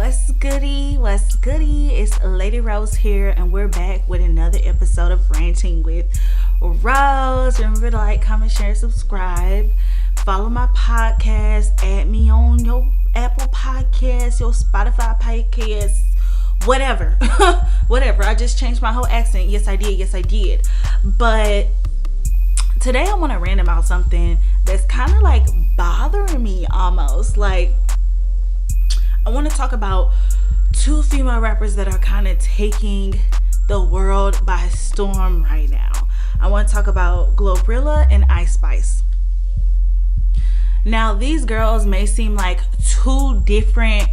What's goody? What's goody? It's Lady Rosze here, and we're back with another episode of Ranting with Rosze. Remember to like, comment, share, subscribe. Follow my podcast. Add me on your Apple Podcast, your Spotify podcast, whatever. Whatever. I just changed my whole accent. Yes, I did. But today I want to rant about something that's kind of like bothering me almost. Like, I want to talk about two female rappers that are kind of taking the world by storm right now. I want to talk about Glorilla and Spice. Now, these girls may seem like two different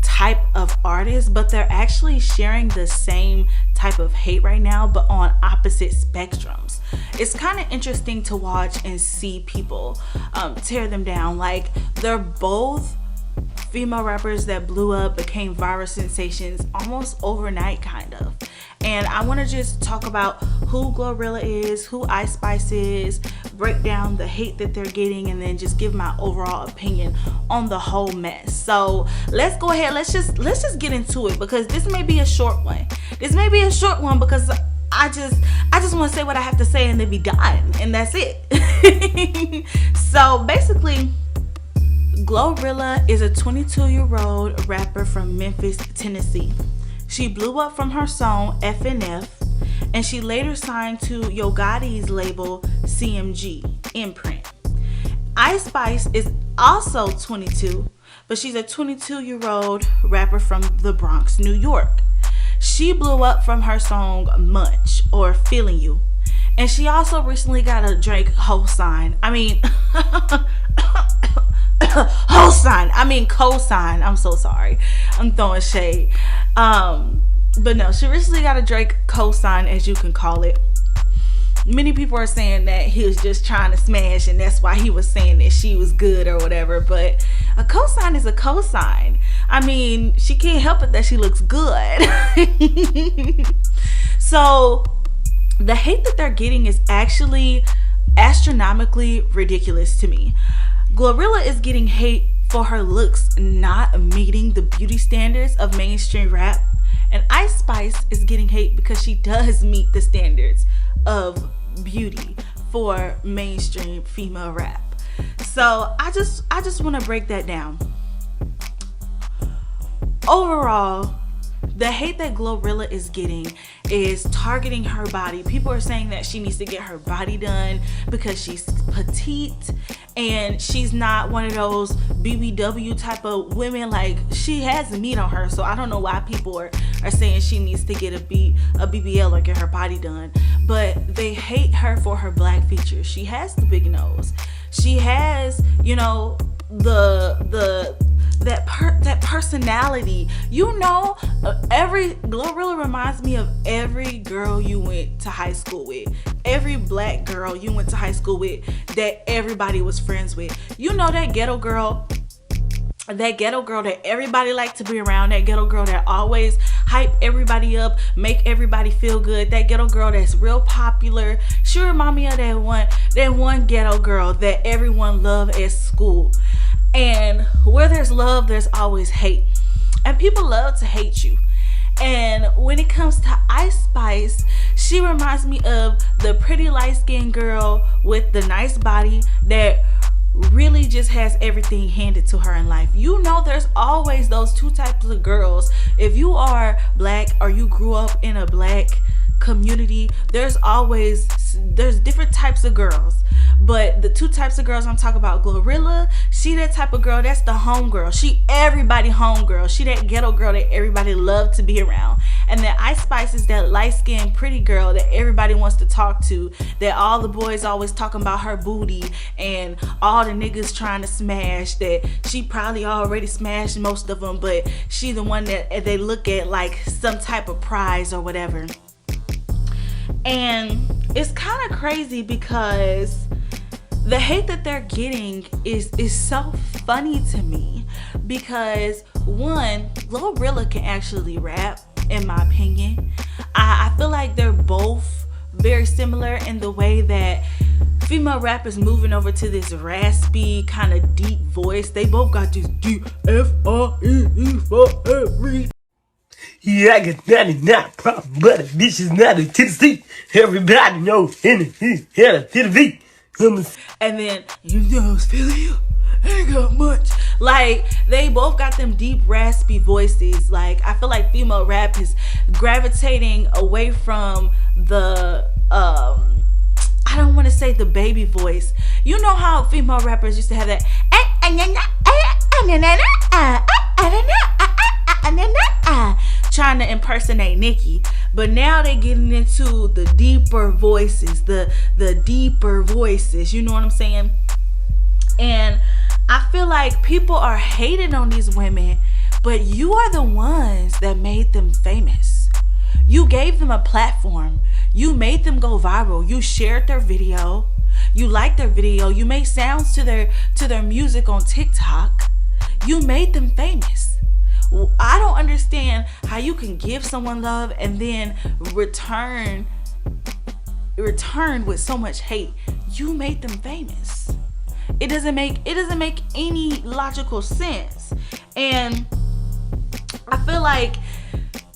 type of artists, but they're actually sharing the same type of hate right now, but on opposite spectrums. It's kind of interesting to watch and see people tear them down. Like, they're both female rappers that blew up, became viral sensations almost overnight, kind of. And I want to just talk about who Glorilla is, who Spice is, break down the hate that they're getting, and then just give my overall opinion on the whole mess. So let's go ahead. Let's just get into it, because this may be a short one. Because I just want to say what I have to say and then be done, and that's it. So basically, Glorilla is a 22-year-old rapper from Memphis, Tennessee. She blew up from her song FNF, and she later signed to Yo Gotti's label CMG Imprint. Spice is also 22, but she's a 22-year-old rapper from the Bronx, New York. She blew up from her song Munch or Feeling You, and she also recently got a Drake cosign. Cosign. I'm so sorry. I'm throwing shade. But no, she recently got a Drake cosign, as you can call it. Many people are saying that he was just trying to smash, and that's why he was saying that she was good or whatever. But a cosign is a cosign. She can't help it that she looks good. So the hate that they're getting is actually astronomically ridiculous to me. Glorilla is getting hate for her looks not meeting the beauty standards of mainstream rap, and Spice is getting hate because she does meet the standards of beauty for mainstream female rap. So I just want to break that down. Overall, the hate that Glorilla is getting is targeting her body. People are saying that she needs to get her body done because she's petite and she's not one of those BBW type of women. Like, she has meat on her, so I don't know why people are saying she needs to get a BBL or get her body done. But they hate her for her black features. She has the big nose. She has, that personality. Glorilla reminds me of every girl you went to high school with, every black girl you went to high school with that everybody was friends with. That ghetto girl that everybody liked to be around, that ghetto girl that always hype everybody up, make everybody feel good, that ghetto girl that's real popular. She remind me of that one ghetto girl that everyone loved at school. And where there's love, there's always hate. And people love to hate you. And when it comes to Spice, she reminds me of the pretty light-skinned girl with the nice body that really just has everything handed to her in life. There's always those two types of girls. If you are black or you grew up in a black community, there's different types of girls. But the two types of girls I'm talking about, Glorilla, she that type of girl, that's the home girl. She everybody home girl. She that ghetto girl that everybody loved to be around. And then Spice is that light-skinned pretty girl that everybody wants to talk to, that all the boys always talking about her booty and all the niggas trying to smash, that she probably already smashed most of them, but she the one that they look at like some type of prize or whatever. And it's kind of crazy because the hate that they're getting is so funny to me, because one, Glorilla can actually rap, in my opinion. I feel like they're both very similar in the way that female rappers moving over to this raspy kind of deep voice. They both got this deep F-R-E-E-4 Baby, I got 99 problem, but this is not a Tennessee. Everybody knows Tennessee, Tennessee. And then, you know I was feeling you. I ain't got much. Like, they both got them deep, raspy voices. Like, I feel like female rap is gravitating away from the, I don't want to say the baby voice. You know how female rappers used to have that, trying to impersonate Nicki, but now they're getting into the deeper voices, the deeper voices, you know what I'm saying? And I feel like people are hating on these women, but you are the ones that made them famous. You gave them a platform. You made them go viral. You shared their video. You liked their video. You made sounds to their music on TikTok. You made them famous. I don't understand how you can give someone love and then return with so much hate. You made them famous. It doesn't make any logical sense. And I feel like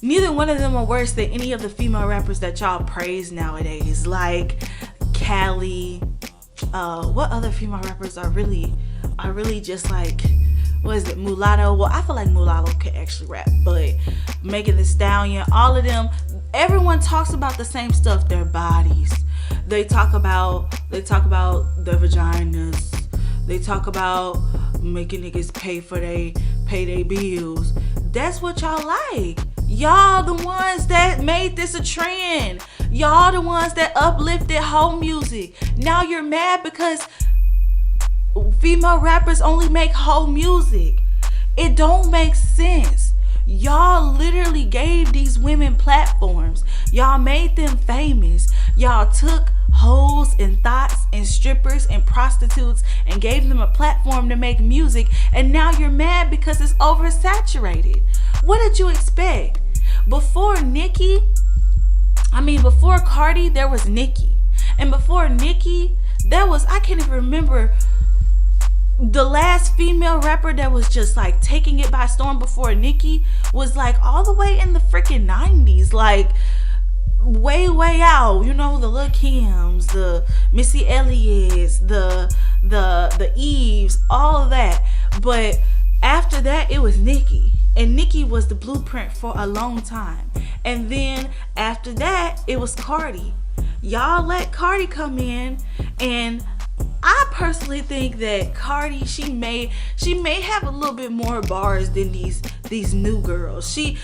neither one of them are worse than any of the female rappers that y'all praise nowadays. Like Callie. What other female rappers are really just like, what is it, Mulatto? Well, I feel like Mulatto can actually rap, but Megan Thee Stallion, all of them, everyone talks about the same stuff, their bodies. They talk about their vaginas. They talk about making niggas pay their bills. That's what y'all like. Y'all the ones that made this a trend. Y'all the ones that uplifted home music. Now you're mad because female rappers only make whole music. It don't make sense. Y'all literally gave these women platforms. Y'all made them famous. Y'all took hoes and thoughts and strippers and prostitutes and gave them a platform to make music, and now you're mad because it's oversaturated. What did you expect? Before Cardi, there was Nicki. And before Nicki, there was, I can't even remember the last female rapper that was just like taking it by storm before Nicki was like all the way in the freaking 90s, like way out, you know, the Lil' Kims, the Missy Elliott's, the Eves, all of that. But after that, it was Nicki. And Nicki was the blueprint for a long time. And then after that, it was Cardi. Y'all let Cardi come in, and I personally think that Cardi, she may have a little bit more bars than these new girls. She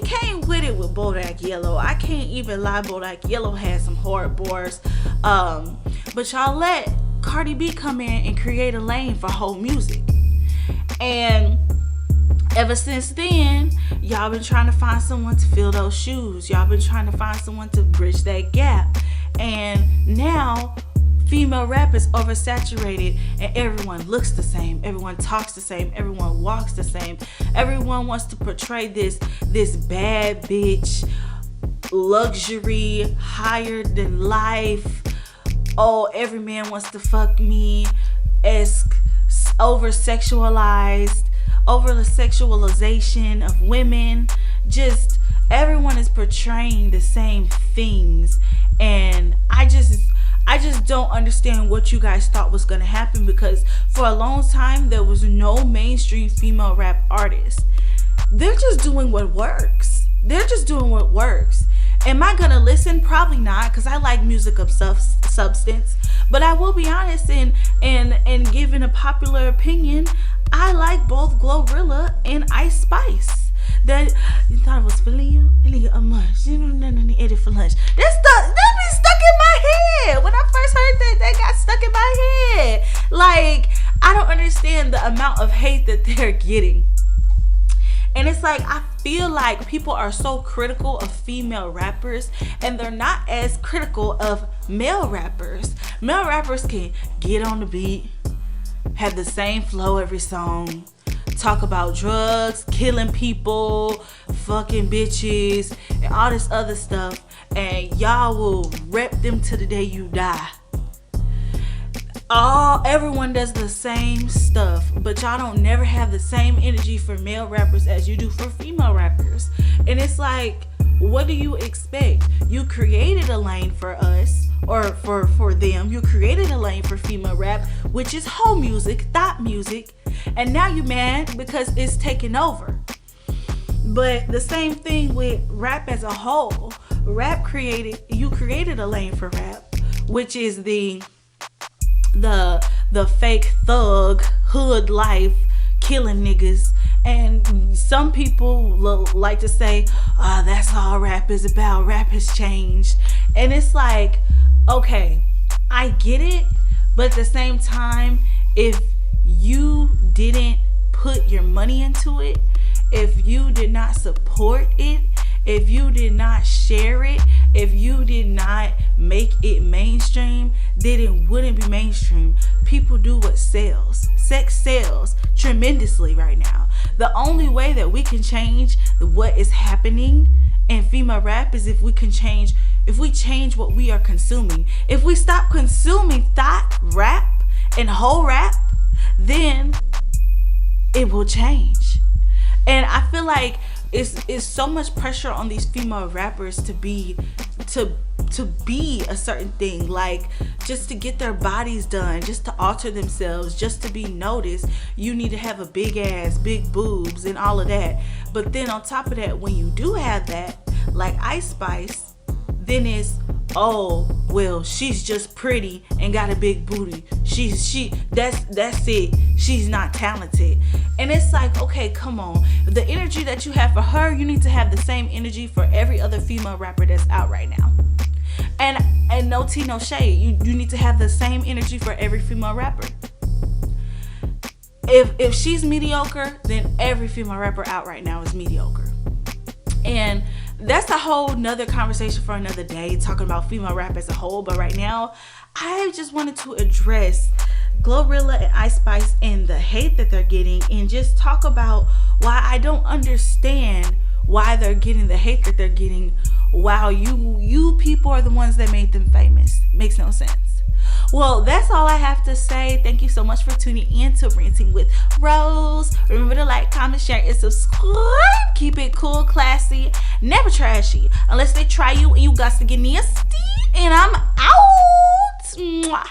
came with it with Bodak Yellow. I can't even lie, Bodak Yellow had some hard bars. But y'all let Cardi B come in and create a lane for whole music. And ever since then, y'all been trying to find someone to fill those shoes. Y'all been trying to find someone to bridge that gap. And now female rap is oversaturated and everyone looks the same, everyone talks the same, everyone walks the same. Everyone wants to portray this bad bitch, luxury, higher than life, oh, every man wants to fuck me esque, over the sexualization of women. Just everyone is portraying the same things, and I just don't understand what you guys thought was going to happen, because for a long time there was no mainstream female rap artists. They're just doing what works. Am I going to listen? Probably not, because I like music of substance. But I will be honest, and giving a popular opinion, I like both Glorilla and Ice Spice. That you thought I was feeling you? I need a munch. You know, ate it for lunch. That be stuck in my head. When I first heard that got stuck in my head. Like, I don't understand the amount of hate that they're getting. And it's like, I feel like people are so critical of female rappers, and they're not as critical of male rappers. Male rappers can get on the beat, have the same flow every song, talk about drugs, killing people, fucking bitches, and all this other stuff, and y'all will rep them to the day you die. Everyone does the same stuff, but y'all don't never have the same energy for male rappers as you do for female rappers. And it's like, what do you expect? You created a lane for us, or for them. You created a lane for female rap, which is hoe music, thought music, and now you mad because it's taken over. But the same thing with rap as a whole. You created a lane for rap, which is the fake thug hood life, killing niggas. And some people like to say, that's all rap is about. Rap has changed. And it's like, okay, I get it, but at the same time, if you didn't put your money into it, if you did not support it, if you did not share it, if you did not make it mainstream, then it wouldn't be mainstream. People do what sells. Sex sells tremendously right now. The only way that we can change what is happening in female rap is if we change what we are consuming. If we stop consuming thought rap and whole rap, then it will change. And I feel like it's so much pressure on these female rappers to be a certain thing, like just to get their bodies done, just to alter themselves, just to be noticed. You need to have a big ass, big boobs, and all of that. But then on top of that, when you do have that, like Ice Spice, then it's, oh well, she's just pretty and got a big booty. That's it. She's not talented. And it's like, okay, come on. The energy that you have for her, you need to have the same energy for every other female rapper that's out right now. And no tea, no shade. You need to have the same energy for every female rapper. If she's mediocre, then every female rapper out right now is mediocre. And that's a whole nother conversation for another day, talking about female rap as a whole. But right now, I just wanted to address Glorilla and Ice Spice and the hate that they're getting, and just talk about why I don't understand why they're getting the hate that they're getting, while you people are the ones that made them famous. Makes no sense. Well, that's all I have to say. Thank you so much for tuning in to Ranting with Rosze. Remember to like, comment, share, and subscribe. Keep it cool, classy, never trashy. Unless they try you and you got to get nasty. And I'm out. Mwah.